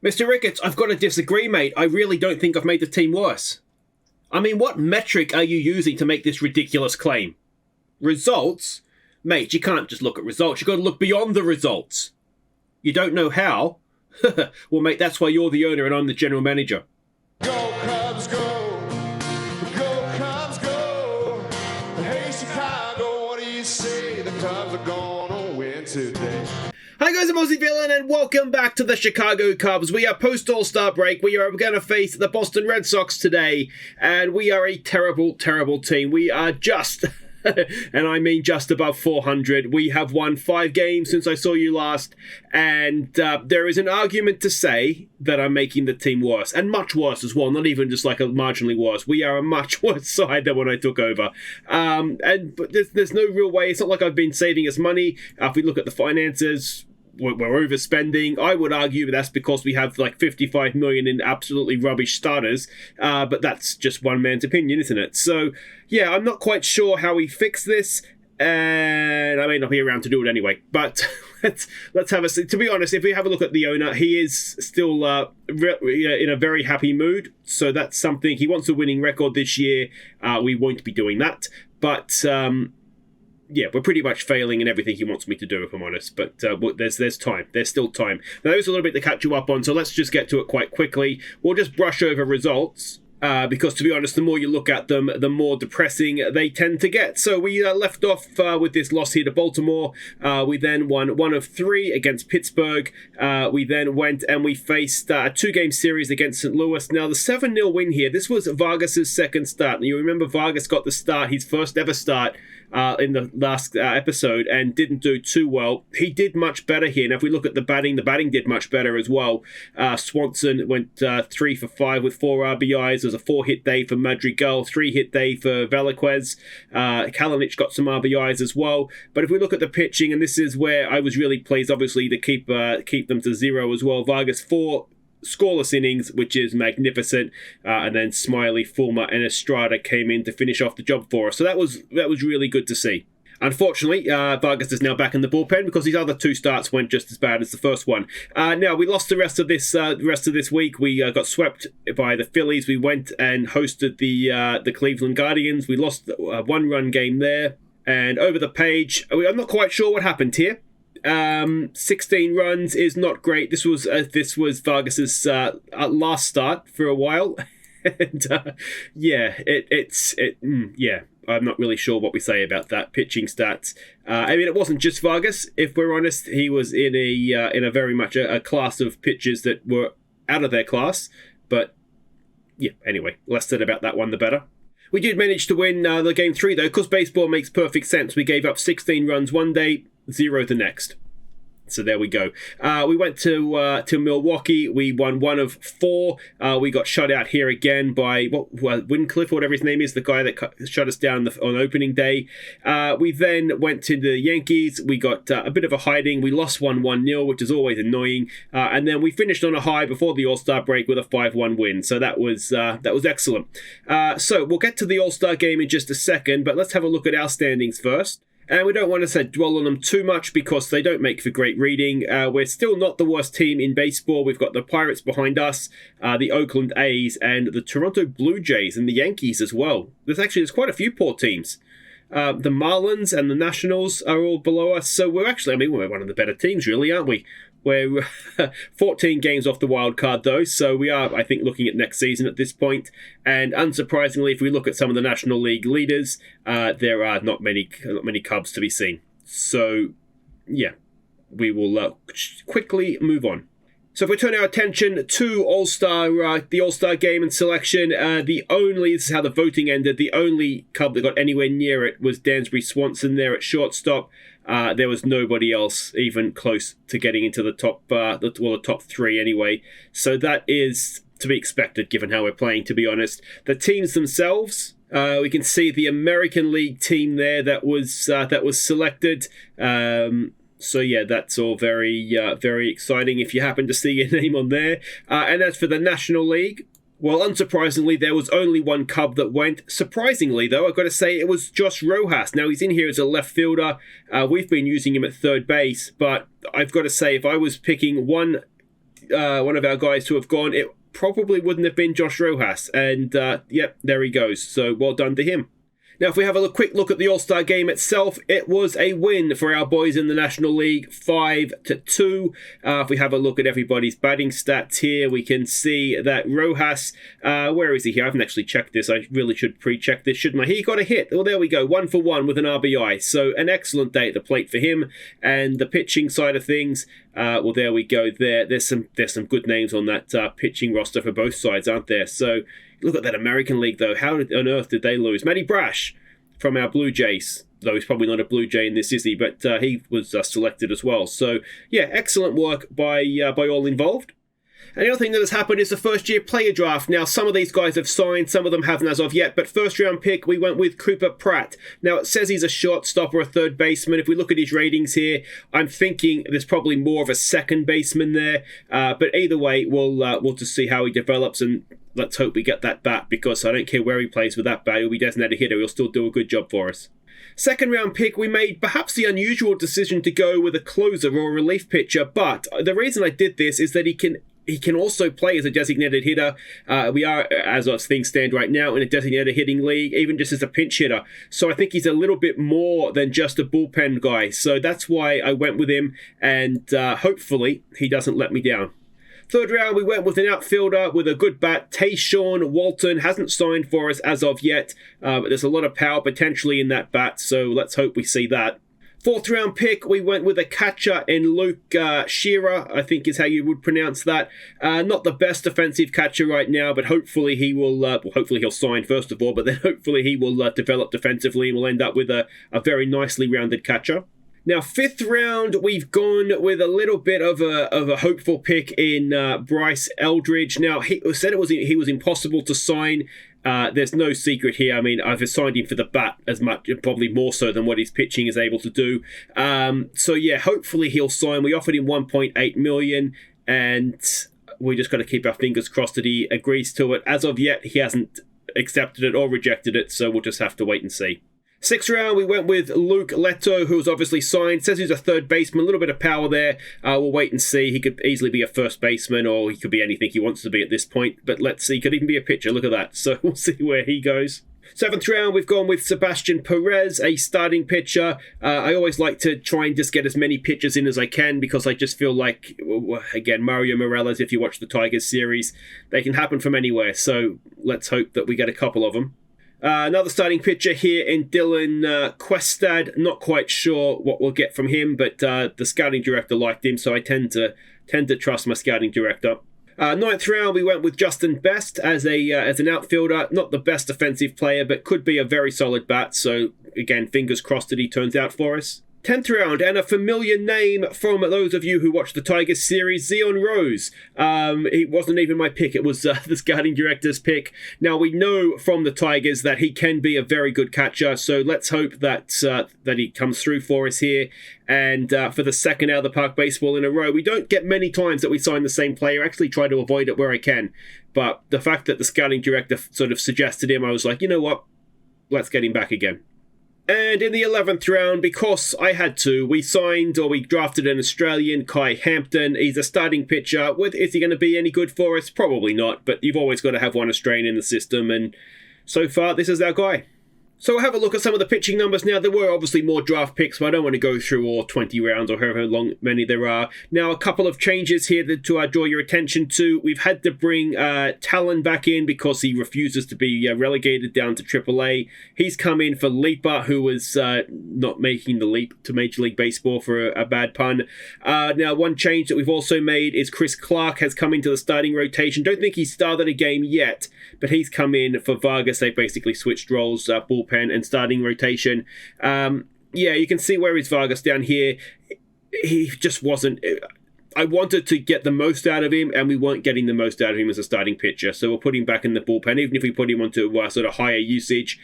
Mr. Ricketts, I've got to disagree, mate. I really don't think I've made the team worse. I mean, what metric are you using to make this ridiculous claim? Results? Mate, you can't just look at results. You've got to look beyond the results. You don't know how? Well, mate, that's why you're the owner and I'm the general manager. Go Cubs, go! Go Cubs, go! Hey Chicago, what do you say? The Cubs are gonna win today. Hi guys, I'm Aussie Villain and welcome back to the Chicago Cubs. We are post-All-Star break. We are going to face the Boston Red Sox today, and we are a terrible, terrible team. We are just, and I mean just above 400. We have won 5 games since I saw you last, and there is an argument to say that I'm making the team worse, and much worse as well, not even just like a marginally worse. We are a much worse side than when I took over. But there's no real way. It's not like I've been saving us money. If we look at the finances, we're overspending. I would argue that's because we have like 55 million in absolutely rubbish starters, but that's just one man's opinion, isn't it? So yeah, I'm not quite sure how we fix this, and I may not be around to do it anyway, but let's have a see. To be honest, if we have a look at the owner, he is still in a very happy mood, so that's something. He wants a winning record this year. We won't be doing that, but yeah, we're pretty much failing in everything he wants me to do, if I'm honest. But there's time. There's still time. Now, there's a little bit to catch you up on, so let's just get to it quite quickly. We'll just brush over results, because, to be honest, the more you look at them, the more depressing they tend to get. So we left off with this loss here to Baltimore. We then won 1 of 3 against Pittsburgh. We then went and we faced a 2-game series against St. Louis. Now, the 7-0 win here, this was Vargas's second start. Now, you remember Vargas got the start, his first ever start, in the last episode, and didn't do too well. He did much better here. Now, if we look at the batting did much better as well. Swanson went 3 for 5 with 4 RBIs. There was a 4-hit day for Madrigal, 3-hit day for Velasquez. Kalinic got some RBIs as well. But if we look at the pitching, and this is where I was really pleased, obviously, to keep them to 0 as well. Vargas 4 scoreless innings, which is magnificent, and then Smiley, Fulmer, and Estrada came in to finish off the job for us. So that was really good to see. Unfortunately, Vargas is now back in the bullpen because these other 2 starts went just as bad as the first one. Now we lost the rest of this week. We got swept by the Phillies. We went and hosted the Cleveland Guardians. We lost a 1-run game there. And over the page, I'm not quite sure what happened here. 16 runs is not great. This was Vargas's last start for a while, and yeah, I'm not really sure what we say about that pitching stats. I mean, it wasn't just Vargas. If we're honest, he was in a very much a class of pitchers that were out of their class. But yeah, anyway, less said about that one, the better. We did manage to win the game 3 though, because baseball makes perfect sense. We gave up 16 runs one day, 0 the next. So there we go. We went to Milwaukee. We won 1 of 4. We got shut out here again by Wincliffe, or whatever his name is, the guy that shut us down on opening day. We then went to the Yankees. We got a bit of a hiding. We lost 1-0, which is always annoying. And then we finished on a high before the All-Star break with a 5-1 win. So that was excellent. So we'll get to the All-Star game in just a second, but let's have a look at our standings first. And we don't want to dwell on them too much because they don't make for great reading. We're still not the worst team in baseball. We've got the Pirates behind us, the Oakland A's, and the Toronto Blue Jays, and the Yankees as well. There's quite a few poor teams. The Marlins and the Nationals are all below us. So we're one of the better teams, really, aren't we? We're 14 games off the wild card, though, so we are, I think, looking at next season at this point. And unsurprisingly, if we look at some of the National League leaders, there are not many Cubs to be seen. So, yeah, we will quickly move on. So if we turn our attention to All-Star, the All-Star game and selection, this is how the voting ended. The only Cub that got anywhere near it was Dansby Swanson there at shortstop. There was nobody else even close to getting into the top 3 anyway. So that is to be expected given how we're playing, to be honest. The teams themselves, we can see the American League team there that was selected. So yeah, that's all very exciting if you happen to see your name on there. And as for the National League, well, unsurprisingly, there was only 1 Cub that went. Surprisingly, though, I've got to say it was Josh Rojas. Now, he's in here as a left fielder. We've been using him at third base, but I've got to say, if I was picking one one of our guys to have gone, it probably wouldn't have been Josh Rojas. And yep, there he goes. So well done to him. Now, if we have a quick look at the All-Star game itself, it was a win for our boys in the National League, 5-2. If we have a look at everybody's batting stats here, we can see that Rojas, where is he here? I haven't actually checked this. I really should pre-check this, shouldn't I? He got a hit. Well, there we go. 1 for 1 with an RBI. So an excellent day at the plate for him. And the pitching side of things, well, there we go. There's some good names on that pitching roster for both sides, aren't there? So look at that American League, though. How on earth did they lose? Matty Brash from our Blue Jays, though he's probably not a Blue Jay in this, is he? But he was selected as well. So, yeah, excellent work by all involved. And the other thing that has happened is the first-year player draft. Now, some of these guys have signed, some of them haven't as of yet, but first-round pick, we went with Cooper Pratt. Now, it says he's a shortstop or a third baseman. If we look at his ratings here, I'm thinking there's probably more of a second baseman there. But either way, we'll just see how he develops, and let's hope we get that bat, because I don't care where he plays with that bat. He'll be designated hitter. He'll still do a good job for us. Second round pick, we made perhaps the unusual decision to go with a closer or a relief pitcher, but the reason I did this is that he can also play as a designated hitter. We are, as things stand right now, in a designated hitting league, even just as a pinch hitter. So I think he's a little bit more than just a bullpen guy. So that's why I went with him, and hopefully he doesn't let me down. Third round, we went with an outfielder with a good bat. Tayshaun Walton hasn't signed for us as of yet, but there's a lot of power potentially in that bat, so let's hope we see that. Fourth round pick, we went with a catcher in Luke Shearer, I think is how you would pronounce that. Not the best defensive catcher right now, but hopefully he will, hopefully he'll sign first of all, but then hopefully he will develop defensively and we'll end up with a very nicely rounded catcher. Now, fifth round, we've gone with a little bit of a hopeful pick in Bryce Eldridge. Now, he said he was impossible to sign. There's no secret here. I mean, I've assigned him for the bat as much, probably more so than what his pitching is able to do. So yeah, hopefully he'll sign. We offered him $1.8 million, and we just got to keep our fingers crossed that he agrees to it. As of yet, he hasn't accepted it or rejected it, so we'll just have to wait and see. Sixth round, we went with Luke Leto, who's obviously signed. Says he's a third baseman, a little bit of power there. We'll wait and see. He could easily be a first baseman, or he could be anything he wants to be at this point. But let's see. He could even be a pitcher. Look at that. So we'll see where he goes. Seventh round, we've gone with Sebastian Perez, a starting pitcher. I always like to try and just get as many pitchers in as I can, because I just feel like, again, Mario Morales, if you watch the Tigers series, they can happen from anywhere. So let's hope that we get a couple of them. Another starting pitcher here in Dylan Questad. Not quite sure what we'll get from him, but the scouting director liked him, so I tend to trust my scouting director. Ninth round, we went with Justin Best as an outfielder. Not the best offensive player, but could be a very solid bat. So again, fingers crossed that he turns out for us. 10th round, and a familiar name from those of you who watch the Tigers series, Zion Rose. It wasn't even my pick, it was the scouting director's pick. Now, we know from the Tigers that he can be a very good catcher, so let's hope that he comes through for us here. And for the second out of the park baseball in a row, we don't get many times that we sign the same player. I actually try to avoid it where I can. But the fact that the scouting director sort of suggested him, I was like, you know what, let's get him back again. And in the 11th round, because I had to, we drafted an Australian, Kai Hampton. He's a starting pitcher. Is he going to be any good for us? Probably not, but you've always got to have one Australian in the system, and so far, this is our guy. So we'll have a look at some of the pitching numbers now. There were obviously more draft picks, but I don't want to go through all 20 rounds or however many there are. Now, a couple of changes here to draw your attention to. We've had to bring Talon back in because he refuses to be relegated down to AAA. He's come in for Leaper, who was not making the leap to Major League Baseball for a bad pun. Now, one change that we've also made is Chris Clark has come into the starting rotation. Don't think he's started a game yet, but he's come in for Vargas. They basically switched roles, bullpen and starting rotation. Yeah, you can see where is Vargas down here. He just wasn't... I wanted to get the most out of him, and we weren't getting the most out of him as a starting pitcher. So we'll put him back in the bullpen. Even if we put him onto sort of higher usage,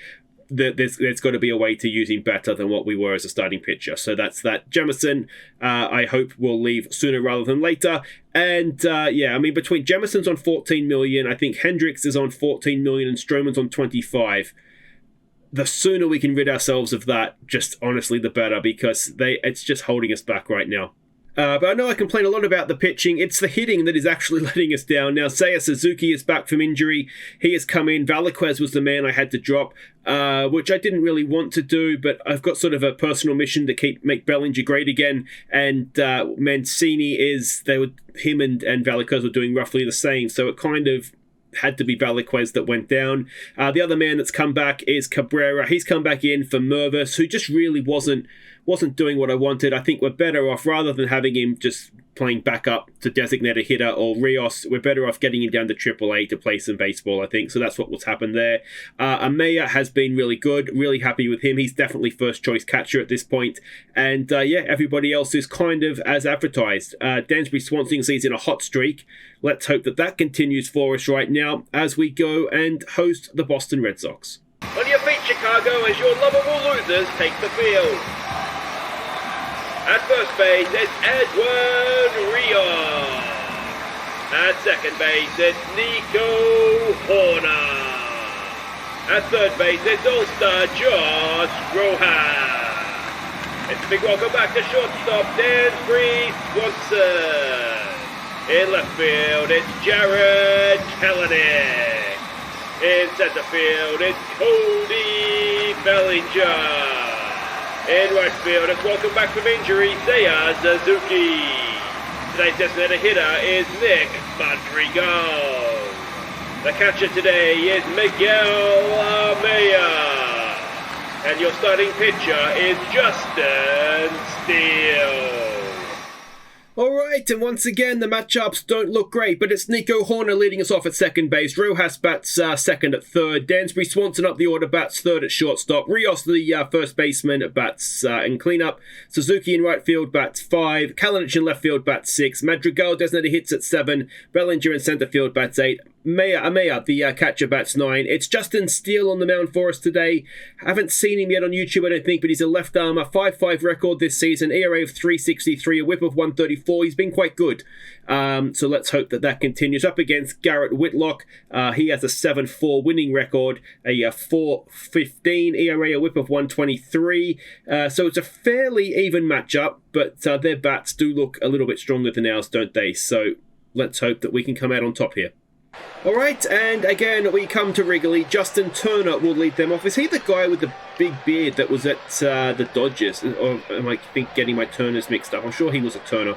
there's got to be a way to use him better than what we were as a starting pitcher. So that's that. Jemison, I hope will leave sooner rather than later. And yeah, I mean, between Jemison's on $14 million, I think Hendricks is on $14 million, and Stroman's on $25 million. The sooner we can rid ourselves of that, just honestly, the better, because it's just holding us back right now. But I know I complain a lot about the pitching. It's the hitting that is actually letting us down. Now, Seiya Suzuki is back from injury. He has come in. Velasquez was the man I had to drop, which I didn't really want to do, but I've got sort of a personal mission to make Bellinger great again. And Mancini him and Velasquez were doing roughly the same, so it kind of had to be Velasquez that went down. The other man that's come back is Cabrera. He's come back in for Mervis, who just really wasn't doing what I wanted. I think we're better off, rather than having him just playing backup to designate a hitter or Rios, we're better off getting him down to AAA to play some baseball, I think. So that's what's happened there. Amaya has been really good. Really happy with him. He's definitely first choice catcher at this point. And everybody else is kind of as advertised. Dansby Swanson is in a hot streak. Let's hope that continues for us right now as we go and host the Boston Red Sox. On your feet, Chicago, as your lovable losers take the field. At first base, it's Edwin Rios. At second base, it's Nico Horner. At third base, it's All-Star Josh Rojas. It's a big welcome back to shortstop, Dansby Swanson. In left field, it's Jared Kelenic. In center field, it's Cody Bellinger. In right field, it's welcome back from injury, Seiya Suzuki. Today's designated hitter is Nick Madrigal. The catcher today is Miguel Amaya. And your starting pitcher is Justin Steele. Alright, and once again, the matchups don't look great, but it's Nico Horner leading us off at second base. Rojas bats second at third. Dansby Swanson up the order, bats third at shortstop. Rios, the first baseman, bats in cleanup. Suzuki in right field bats 5. Kalinic in left field bats 6. Madrigal designated hits at 7. Bellinger in center field bats 8. Amaya, the catcher, bats 9. It's Justin Steele on the mound for us today. Haven't seen him yet on YouTube, I don't think, but he's a left-armer. 5.5 record this season, ERA of 3.63, a whip of 134. He's been quite good. So let's hope that continues. Up against Garrett Whitlock. He has a 7.4 winning record, a 4.15 ERA, a whip of 123. So it's a fairly even matchup, but their bats do look a little bit stronger than ours, don't they? So let's hope that we can come out on top here. Alright, and again we come to Wrigley. Justin Turner will lead them off. Is he the guy with the big beard that was at the Dodgers? Or am I getting my Turners mixed up? I'm sure he was a Turner.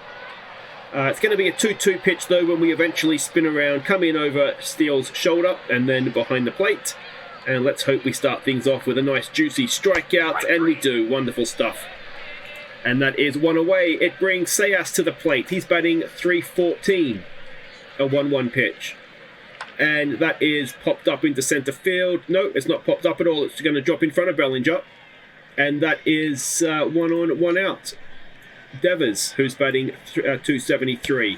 It's going to be a 2-2 pitch though when we eventually spin around, come in over Steele's shoulder and then behind the plate. And let's hope we start things off with a nice juicy strikeout, and we do. Wonderful stuff. And that is one away. It brings Seiya to the plate. He's batting .314. A 1-1 pitch. And that is popped up into center field. No, it's not popped up at all. It's going to drop in front of Bellinger. And that is 1 on, 1 out. Devers, who's batting .273.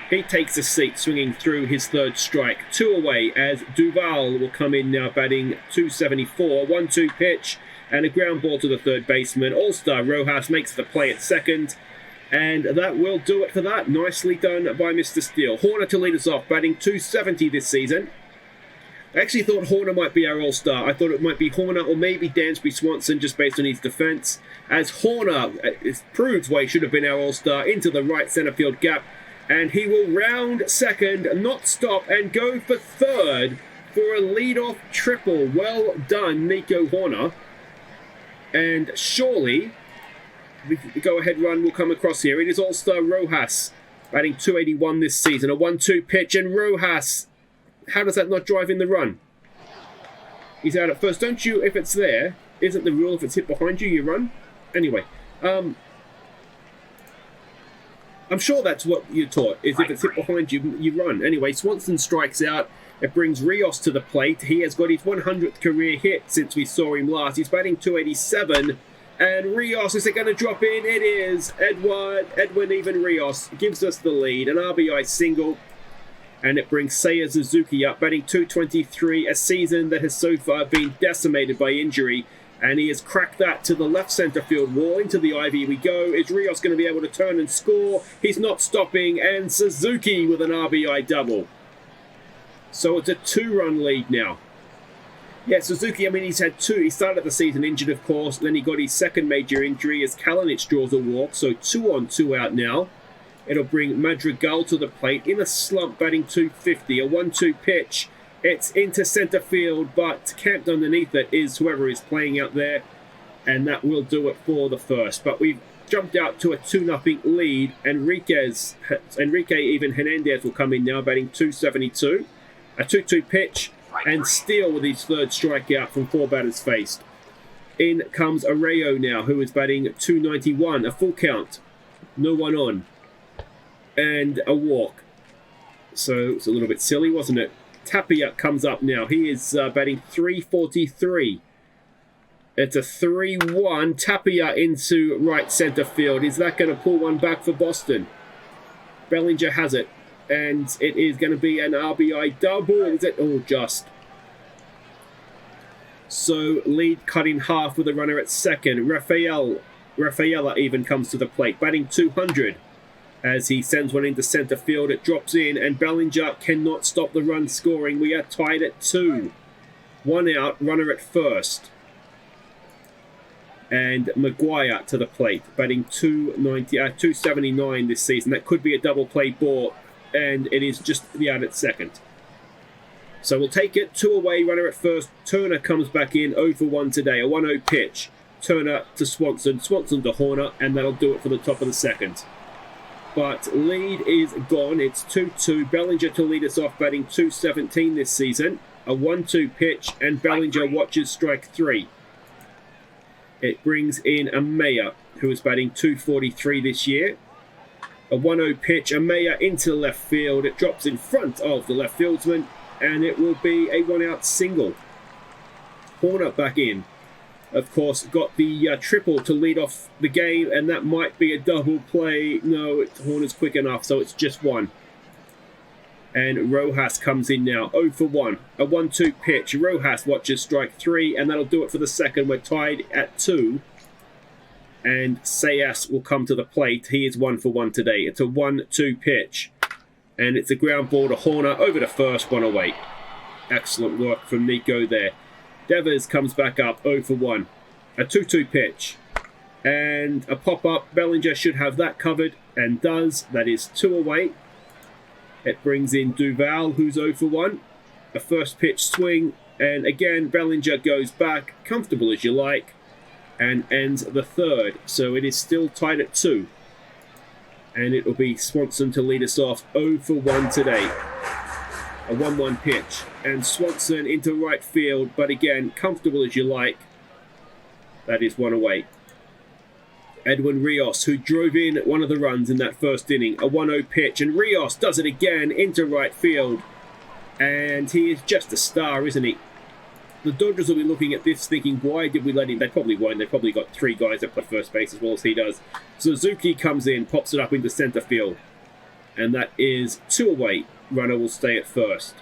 He takes a seat, swinging through his third strike. 2 away as Duval will come in now, batting .274. 1-2 pitch and a ground ball to the third baseman. All-Star Rojas makes the play at second. And that will do it for that. Nicely done by Mr. Steele. Horner to lead us off, batting .270 this season. I actually thought Horner might be our all-star. I thought it might be Horner or maybe Dansby Swanson, just based on his defense. As Horner proves why he should have been our all-star, into the right center field gap. And he will round second, not stop, and go for third for a lead-off triple. Well done, Nico Horner. And surely the go-ahead run will come across here. It is All-Star Rojas, batting .281 this season. A 1-2 pitch, and Rojas, how does that not drive in the run? He's out at first. Don't you, if it's there, isn't the rule if it's hit behind you, you run? Anyway, I'm sure that's what you're taught, is if it's hit behind you, you run. Anyway, Swanson strikes out. It brings Rios to the plate. He has got his 100th career hit since we saw him last. He's batting .287. And Rios, is it going to drop in? It is. Edwin even Rios gives us the lead. An RBI single. And it brings Seiya Suzuki up, batting .223, a season that has so far been decimated by injury. And he has cracked that to the left center field wall. Into the ivy we go. Is Rios going to be able to turn and score? He's not stopping. And Suzuki with an RBI double. So it's a 2-run lead now. Yeah, Suzuki, I mean, he's had 2. He started the season injured, of course. Then he got his second major injury as Kalinic draws a walk. So 2 on, 2 out now. It'll bring Madrigal to the plate in a slump, batting 250. A 1-2 pitch. It's into centre field, but camped underneath it is whoever is playing out there, and that will do it for the first. But we've jumped out to a 2-0 lead. Enrique even Hernandez will come in now, batting 272. A 2-2 pitch, and Steele with his third strikeout from 4 batters faced. In comes Arroyo now, who is batting 291. A full count. No one on. And a walk. So it's a little bit silly, wasn't it? Tapia comes up now. He is batting 343. It's a 3-1. Tapia into right centre field. Is that going to pull one back for Boston? Bellinger has it. And it is going to be an RBI double. Is it? Oh, just. So lead cut in half with a runner at second. Rafaela even comes to the plate, batting 200. As he sends one into centre field, it drops in, and Bellinger cannot stop the run scoring. We are tied at 2. 1 out, runner at first. And Maguire to the plate, batting 279 this season. That could be a double play ball, and it is just the out at second. So we'll take it. 2 away, runner at first. Turner comes back in, 0 for 1 today. A 1-0 pitch. Turner to Swanson, Swanson to Horner, and that'll do it for the top of the second. But lead is gone. It's 2-2. Bellinger to lead us off, batting 217 this season. A 1-2 pitch, and Bellinger watches strike 3. It brings in Amaya, who is batting 243 this year. A 1-0 pitch, Amaya into left field. It drops in front of the left fieldsman, and it will be a 1-out single. Horner back in. Of course, got the triple to lead off the game, and that might be a double play. No, Horner's quick enough, so it's just 1. And Rojas comes in now, 0 for 1. A 1-2 pitch. Rojas watches strike 3, and that'll do it for the second. We're tied at 2. And Sayas will come to the plate. He is 1 for 1 today. It's a 1-2 pitch. And it's a ground ball to Horner, over to first, 1 away. Excellent work from Nico there. Devers comes back up, 0 for 1. A 2-2 pitch. And a pop-up. Bellinger should have that covered, and does. That is 2 away. It brings in Duval, who's 0 for 1. A first pitch swing. And again, Bellinger goes back, comfortable as you like, and ends the third. So it is still tied at 2. And it will be Swanson to lead us off, 0 for 1 today. A 1-1 pitch, and Swanson into right field, but again, comfortable as you like. That is 1 away. Edwin Rios, who drove in one of the runs in that first inning, a 1-0 pitch, and Rios does it again into right field. And he is just a star, isn't he? The Dodgers will be looking at this thinking, why did we let him? They probably won't. They probably got 3 guys that play first base as well as he does. Suzuki comes in, pops it up into centre field. And that is 2 away. Runner will stay at first.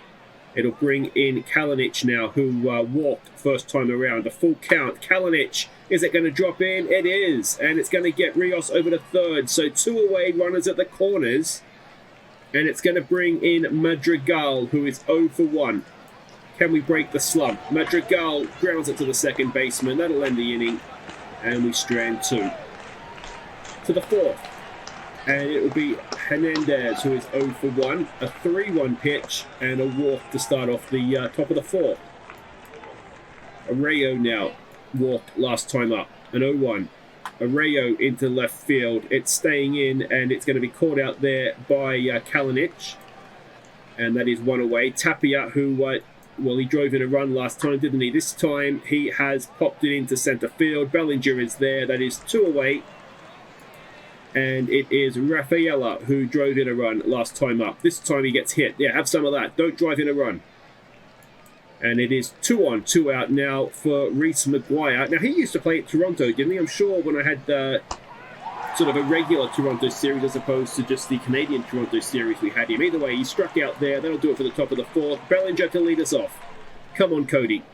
It'll bring in Kalinic now, who walked first time around. A full count. Kalinic, is it going to drop in? It is. And it's going to get Rios over to third. So 2 away, runners at the corners. And it's going to bring in Madrigal, who is 0 for 1. Can we break the slump? Madrigal grounds it to the second baseman. That'll end the inning. And we strand 2. To the fourth. And it will be Hernandez, who is 0 for 1. A 3-1 pitch and a walk to start off the top of the 4th. Arroyo now walked last time up. An 0-1. Arroyo into left field. It's staying in, and it's going to be caught out there by Kalinic. And that is 1 away. Tapia, who, well, he drove in a run last time, didn't he? This time he has popped it into centre field. Bellinger is there. That is 2 away. And it is Rafaela who drove in a run last time up. This time he gets hit. Yeah, have some of that. Don't drive in a run. And it is 2 on, 2 out now for Reese Maguire. Now, he used to play at Toronto, didn't he? I'm sure when I had sort of a regular Toronto series as opposed to just the Canadian Toronto series we had him. Either way, he struck out there. That'll do it for the top of the 4th. Bellinger to lead us off. Come on, Cody.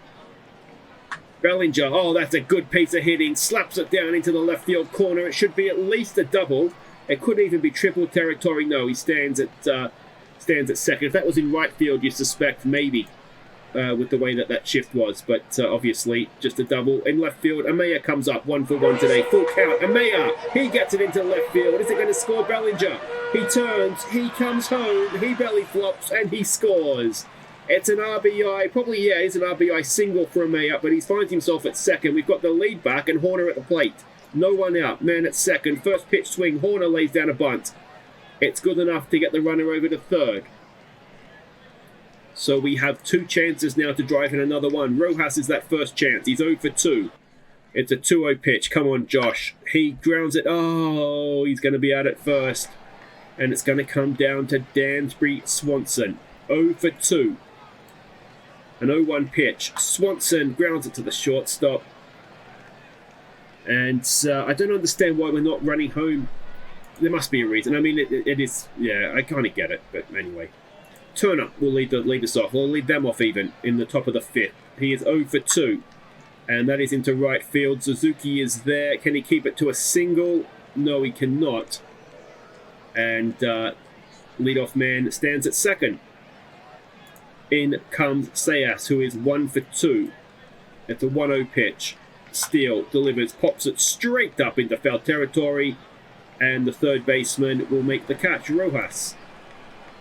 Bellinger, oh, that's a good piece of hitting. Slaps it down into the left field corner. It should be at least a double. It could even be triple territory. No, he stands at second. If that was in right field, you suspect maybe with the way that shift was. But obviously, just a double. In left field, Amaya comes up 1 for 1 today. Full count. Amaya, he gets it into left field. Is it going to score Bellinger? He turns, he comes home, he belly flops, and he scores. It's an RBI, probably, yeah, it's an RBI single for a Mayup, but he finds himself at second. We've got the lead back and Horner at the plate. No one out, man at second. First pitch swing, Horner lays down a bunt. It's good enough to get the runner over to third. So we have 2 chances now to drive in another one. Rojas is that first chance. He's 0 for 2. It's a 2-0 pitch. Come on, Josh. He grounds it. Oh, he's going to be out at first. And it's going to come down to Dansby Swanson. 0 for 2. An 0-1 pitch. Swanson grounds it to the shortstop. And I don't understand why we're not running home. There must be a reason. I mean, it is... Yeah, I kind of get it. But anyway. Turner will lead us off. We'll lead them off even in the top of the 5th. He is 0 for 2. And that is into right field. Suzuki is there. Can he keep it to a single? No, he cannot. And leadoff man stands at second. In comes Sayas, who is 1 for 2. It's a 1-0 pitch. Steele delivers, pops it straight up into foul territory. And the third baseman will make the catch, Rojas.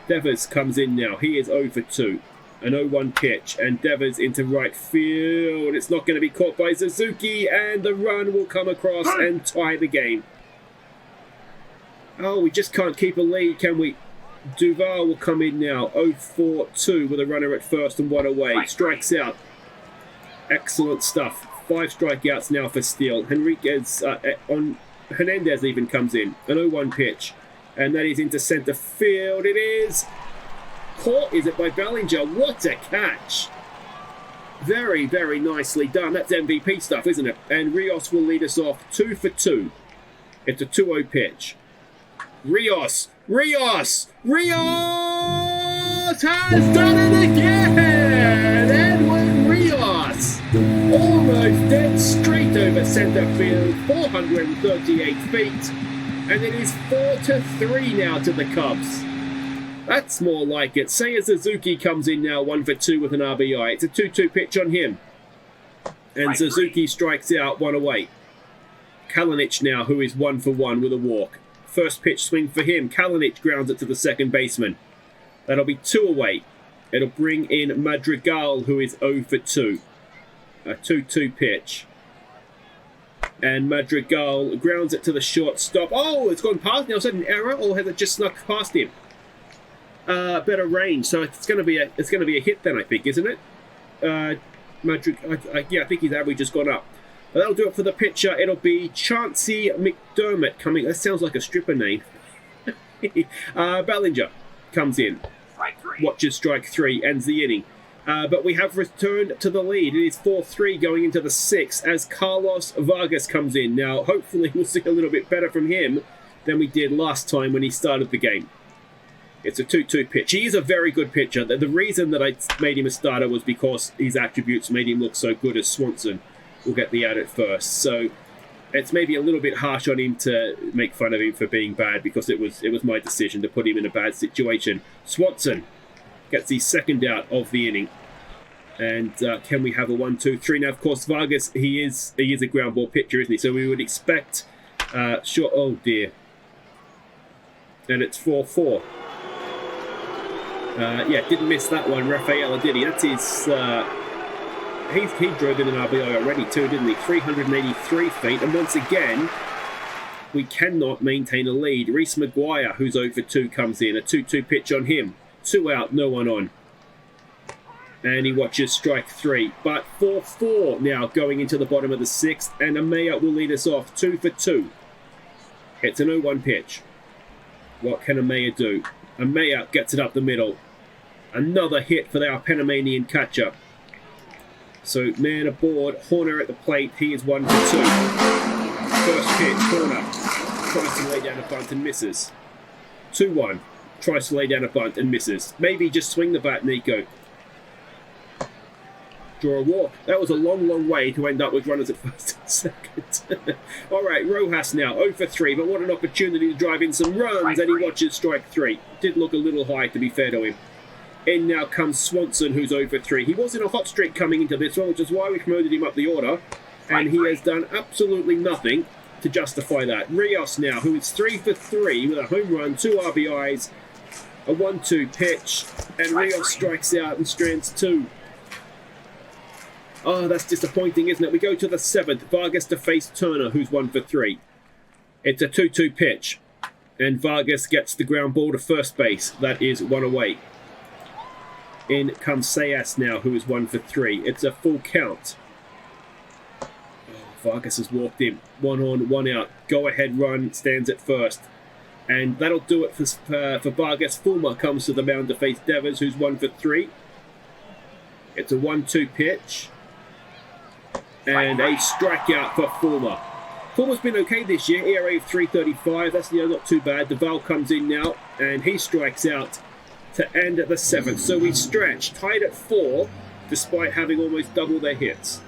Devers comes in now. He is 0 for 2. An 0-1 pitch, and Devers into right field. It's not going to be caught by Suzuki, and the run will come across and tie the game. Oh, we just can't keep a lead, can we? Duval will come in now. 0 for 2 with a runner at first and 1 away. Strikes out. Excellent stuff. 5 strikeouts now for Steele. Hernandez even comes in. An 0-1 pitch. And that is into centre field. It is caught, is it, by Bellinger? What a catch. Very, very nicely done. That's MVP stuff, isn't it? And Rios will lead us off 2 for 2. It's a 2-0 pitch. Rios has done it again! Edwin Rios! Almost dead straight over centre field, 438 feet. And it is 4-3 now to the Cubs. That's more like it. Seiya Suzuki comes in now, 1 for 2 with an RBI. It's a 2-2 pitch on him. And Suzuki strikes out, 1 away. Kalinic now, who is 1 for 1 with a walk. First pitch swing for him. Kalinic grounds it to the second baseman. That'll be 2 away. It'll bring in Madrigal, who is 0 for 2. A 2-2 pitch. And Madrigal grounds it to the shortstop. Oh, it's gone past now. Is that an error, or has it just snuck past him? Better range, so it's going to be a hit then, I think, isn't it? Yeah, I think his average has gone up. But that'll do it for the pitcher. It'll be Chauncey McDermott coming. That sounds like a stripper name. Bellinger comes in. Watches strike 3, ends the inning. But we have returned to the lead. It is 4-3 going into the 6th as Carlos Vargas comes in. Now, hopefully we'll see a little bit better from him than we did last time when he started the game. It's a 2-2 pitch. He is a very good pitcher. The reason that I made him a starter was because his attributes made him look so good, as Swanson will get the out at first. So it's maybe a little bit harsh on him to make fun of him for being bad, because it was my decision to put him in a bad situation. Swanson gets the second out of the inning. And can we have a 1-2-3? Now, of course, Vargas, he is a ground ball pitcher, isn't he? So we would expect... oh, dear. And it's 4-4. Yeah, didn't miss that one, Rafaela, did he? That's his... he drove in an RBI already too, didn't he? 383 feet. And once again, we cannot maintain a lead. Reese Maguire, who's 0 for 2, comes in. A 2-2 pitch on him. 2 out, no one on. And he watches strike 3. But 4-4 now going into the bottom of the 6th. And Amaya will lead us off 2 for 2. It's an 0-1 pitch. What can Amaya do? Amaya gets it up the middle. Another hit for our Panamanian catcher. So man aboard. Horner at the plate. He is 1 for 2. First pitch. Horner tries to lay down a bunt and misses. 2-1. Tries to lay down a bunt and misses. Maybe just swing the bat, Nico. Draw a walk. That was a long, long way to end up with runners at first and second. All right, Rojas now, 0 for 3, but what an opportunity to drive in some runs, and he watches strike 3. Did look a little high, to be fair to him. In now comes Swanson, who's 0 for 3. He was in a hot streak coming into this one, which is why we promoted him up the order, and he has done absolutely nothing to justify that. Rios now, who is 3 for 3 with a home run, 2 RBIs, a 1-2 pitch, and Rios strikes out and strands 2. Oh, that's disappointing, isn't it? We go to the 7th. Vargas to face Turner, who's 1 for 3. It's a 2-2 pitch, and Vargas gets the ground ball to first base. That is 1 away. In comes Sayas now, who is 1 for 3. It's a full count. Oh, Vargas has walked in. 1 on, 1 out. Go ahead run, stands at first. And that'll do it for Vargas. Fulmer comes to the mound to face Devers, who's 1 for 3. It's a 1-2 pitch. And a strikeout for Fulmer. Fulmer's been okay this year, ERA of 3.35. That's not too bad. Duvall comes in now, and he strikes out to end at the 7th. So we stretch, tied at 4, despite having almost double their hits.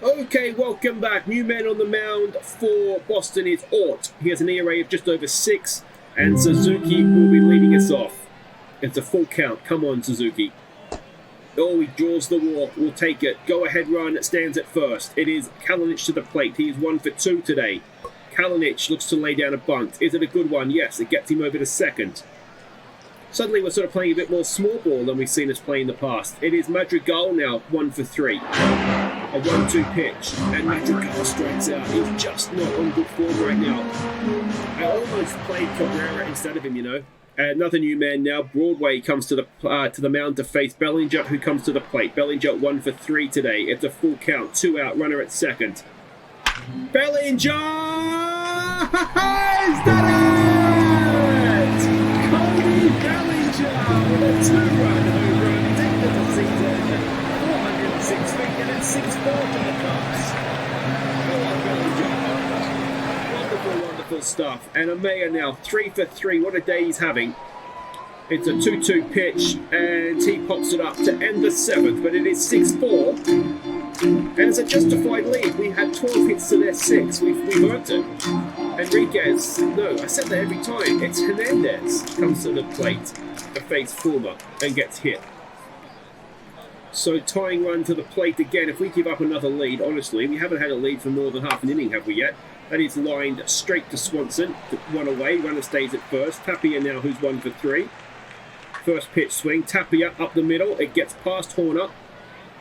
Okay, welcome back. New man on the mound for Boston is Ort. He has an ERA of just over 6, and Suzuki will be leading us off. It's a full count. Come on, Suzuki. Oh, he draws the walk. We'll take it. Go ahead run. Stands at first. It is Kalinic to the plate. He is 1 for 2 today. Kalinic looks to lay down a bunt. Is it a good one? Yes, it gets him over to second. Suddenly we're sort of playing a bit more small ball than we've seen us play in the past. It is Madrigal now, 1 for 3. A 1-2 pitch, and Madrigal strikes out. He's just not on good form right now. I almost played Cabrera instead of him, you know. Another new man now. Broadway comes to the mound to face Bellinger, who comes to the plate. Bellinger 1 for 3 today. It's a full count. 2 out. Runner at second. Bellinger! He's done it! Cody Bellinger with a 2-run home run. Take the season. 406 feet and it's 6-4 to the Cubs. Go on, Bellinger. Wonderful stuff. And Amaya now 3 for 3. What a day he's having. It's a 2-2 pitch, and he pops it up to end the 7th, but it is 6-4. And it's a justified lead. We had 12 hits to their 6. We've earned it. Enriquez, no, I said that every time. It's Hernandez comes to the plate to face Fulmer and gets hit. So tying run to the plate again. If we give up another lead, honestly, we haven't had a lead for more than half an inning, have we yet? That is lined straight to Swanson. 1 away. Runner stays at first. Tapia now, who's 1 for 3. First pitch swing. Tapia up the middle. It gets past Horner.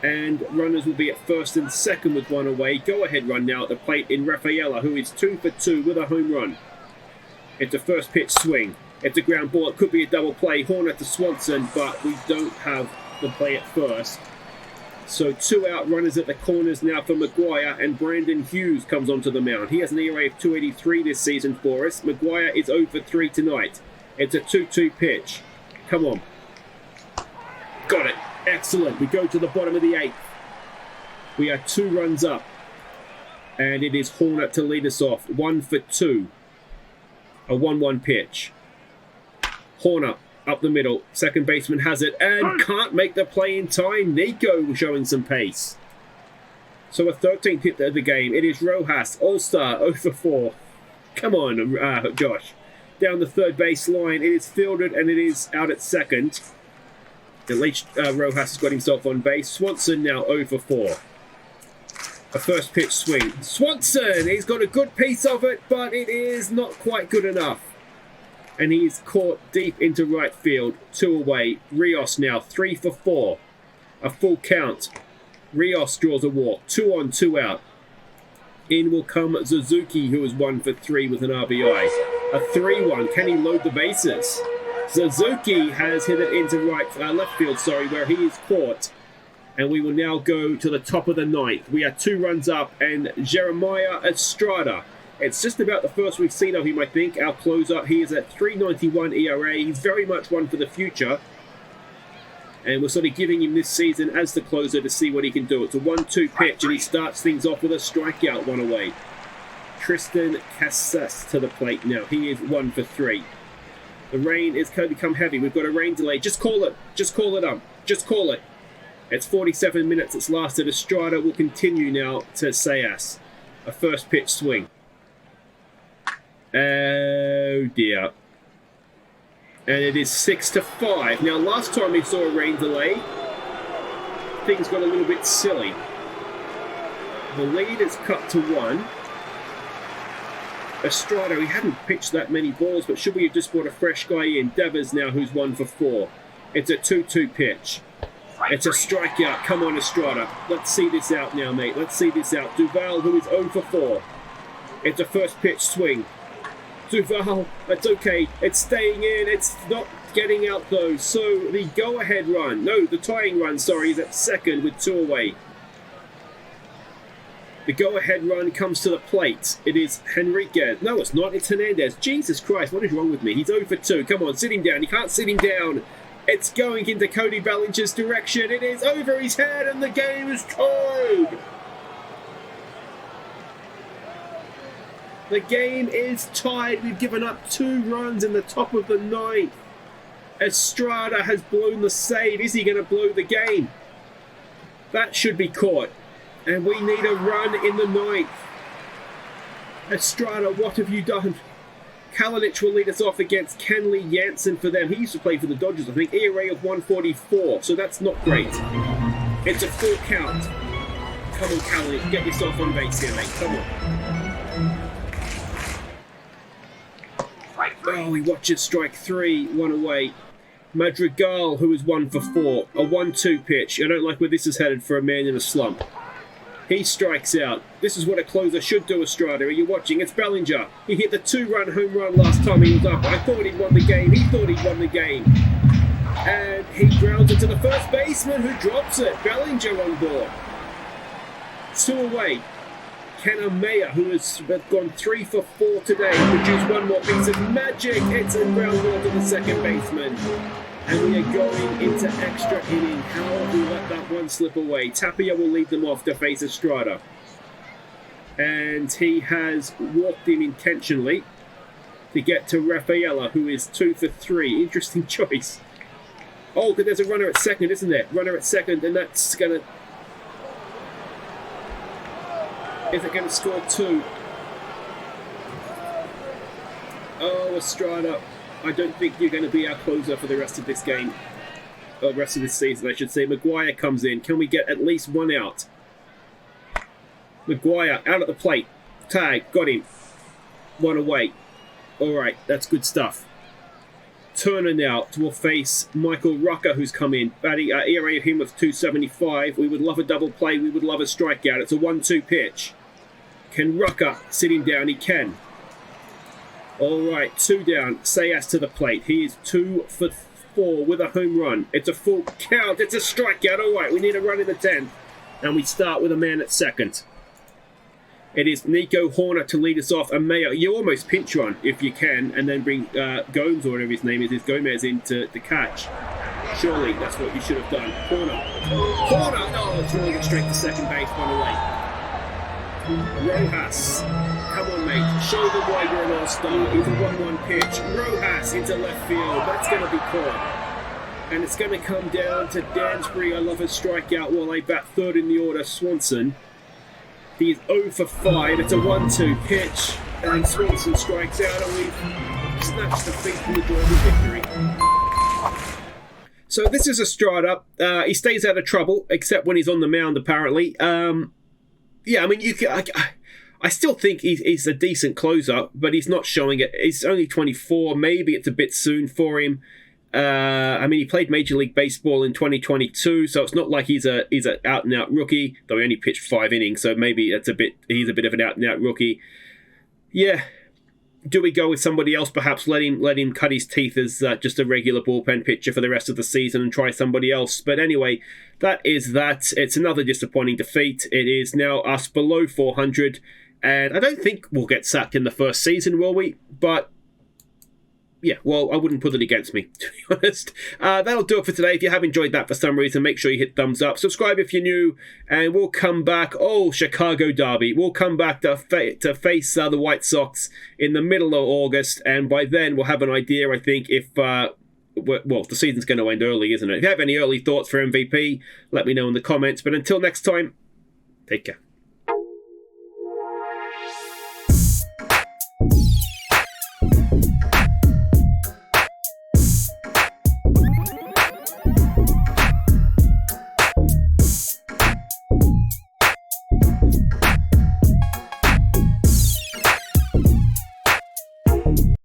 And runners will be at first and second with 1 away. Go ahead run now at the plate in Rafaela, who is 2 for 2 with a home run. It's a first pitch swing. It's a ground ball. It could be a double play. Horner to Swanson, but we don't have the play at first. So 2 out runners at the corners now for Maguire, and Brandon Hughes comes onto the mound. He has an ERA of 2.83 this season for us. Maguire is 0 for 3 tonight. It's a 2-2 pitch. Come on. Got it. Excellent. We go to the bottom of the 8th. We are 2 runs up. And it is Horner to lead us off. 1 for 2. A 1-1 pitch. Horner up the middle. Second baseman has it and can't make the play in time. Nico showing some pace. So a 13th hit of the game. It is Rojas, All-Star, 0 for 4. Come on, Josh. Down the third base line. It is fielded and it is out at second. At least Rojas has got himself on base. Swanson now 0 for 4. A first pitch swing. Swanson! He's got a good piece of it, but it is not quite good enough. And he is caught deep into right field. 2 away. Rios now 3 for 4. A full count. Rios draws a walk. 2 on, 2 out. In will come Suzuki, who is 1 for 3 with an RBI. A 3-1. Can he load the bases? Suzuki has hit it into left field, where he is caught. And we will now go to the top of the 9th. We are 2 runs up, and Jeremiah Estrada. It's just about the first we've seen of him, I think. Our closer, he is at 3.91 ERA. He's very much one for the future. And we're sort of giving him this season as the closer to see what he can do. It's a 1-2 pitch, and he starts things off with a strikeout, 1 away. Tristan Casas to the plate now. He is 1 for 3. The rain is going to become heavy. We've got a rain delay. Just call it. Just call it up. Just call it. It's 47 minutes it's lasted. Estrada will continue now to Sayas. A first pitch swing. Oh dear. And it is 6-5. Now last time we saw a rain delay, things got a little bit silly. The lead is cut to 1. Estrada, he hadn't pitched that many balls, but should we have just brought a fresh guy in? Devers now, who's 1 for 4. It's a 2-2 pitch. It's a strikeout. Come on, Estrada. Let's see this out now, mate. Let's see this out. Duval, who is 0 for 4. It's a first pitch swing. Duval, that's okay. It's staying in. It's not getting out, though. So the go-ahead run, no, the tying run, sorry, is at second with 2 away. The go-ahead run comes to the plate. It is Henriquez. No, it's not. It's Hernandez. Jesus Christ, what is wrong with me? He's 0 for 2. Come on, sit him down. You can't sit him down. It's going into Cody Bellinger's direction. It is over his head, and the game is tied. The game is tied. We've given up 2 runs in the top of the 9th. Estrada has blown the save. Is he going to blow the game? That should be caught. And we need a run in the 9th. Estrada, what have you done? Kalinic will lead us off against Kenley Jansen for them. He used to play for the Dodgers, I think. ERA of 144, so that's not great. It's a full count. Come on, Kalinic, get yourself on base here, mate. Come on. Oh, he watches strike 3, 1 away. Madrigal, who is 1 for 4. A 1-2 pitch. I don't like where this is headed for a man in a slump. He strikes out. This is what a closer should do, Estrada. Are you watching? It's Bellinger. He hit the 2-run home run last time he was up. I thought he'd won the game. He thought he'd won the game. And he grounds it to the first baseman, who drops it. Bellinger on board. 2 away. Kanamea, who has gone 3 for 4 today, produced 1 more piece of magic. It's a ground ball to the second baseman. And we are going into extra inning. How have we let that one slip away? Tapia will lead them off to face Estrada. And he has walked in intentionally to get to Rafaela, who is 2 for 3. Interesting choice. Oh, but there's a runner at second, isn't there? Runner at second, and that's going to... Is it going to score 2? Oh, Estrada. I don't think you're going to be our closer for the rest of this game. Or rest of this season, I should say. Maguire comes in. Can we get at least 1 out? Maguire out at the plate. Tag. Got him. 1 away. Alright, that's good stuff. Turner now will face Michael Rucker, who's come in. Batting ERA of him with 275. We would love a double play. We would love a strikeout. It's a 1-2 pitch. Can Rucker sit him down? He can. Alright, 2 down. Sayas to the plate. He is 2 for 4 with a home run. It's a full count. It's a strikeout. Alright, we need a run in the 10th. And we start with a man at second. It is Nico Horner to lead us off. And Mayo, you almost pinch run if you can, and then bring Gomes, or whatever his name is Gomez, in to catch. Surely that's what you should have done. Horner. Oh, it's rolling it straight to second base. 1 away. Rojas. Come on, mate. Show them why you're an all-star. It's a 1-1 pitch. Rojas into left field. That's going to be caught. And it's going to come down to Dansbury. I love his strikeout while I bat third in the order. Swanson. He is 0 for 5. It's a 1-2 pitch. And Swanson strikes out, and we've snatched the feet from the door of victory. So this is Estrada. He stays out of trouble, except when he's on the mound, apparently. Yeah, I mean, I still think he's a decent closer, but he's not showing it. He's only 24. Maybe it's a bit soon for him. I mean, he played Major League Baseball in 2022, so it's not like he's a out and out rookie. Though he only pitched 5 innings, so maybe he's a bit of an out and out rookie. Yeah. Do we go with somebody else? Perhaps let him cut his teeth as just a regular bullpen pitcher for the rest of the season and try somebody else. But anyway, that is that. It's another disappointing defeat. It is now us below 400, and I don't think we'll get sacked in the first season, will we? But yeah, well, I wouldn't put it against me, to be honest. That'll do it for today. If you have enjoyed that for some reason, make sure you hit thumbs up. Subscribe if you're new, and we'll come back. Oh, Chicago Derby. We'll come back to face the White Sox in the middle of August, and by then we'll have an idea, I think, if... well, the season's going to end early, isn't it? If you have any early thoughts for MVP, let me know in the comments. But until next time, take care.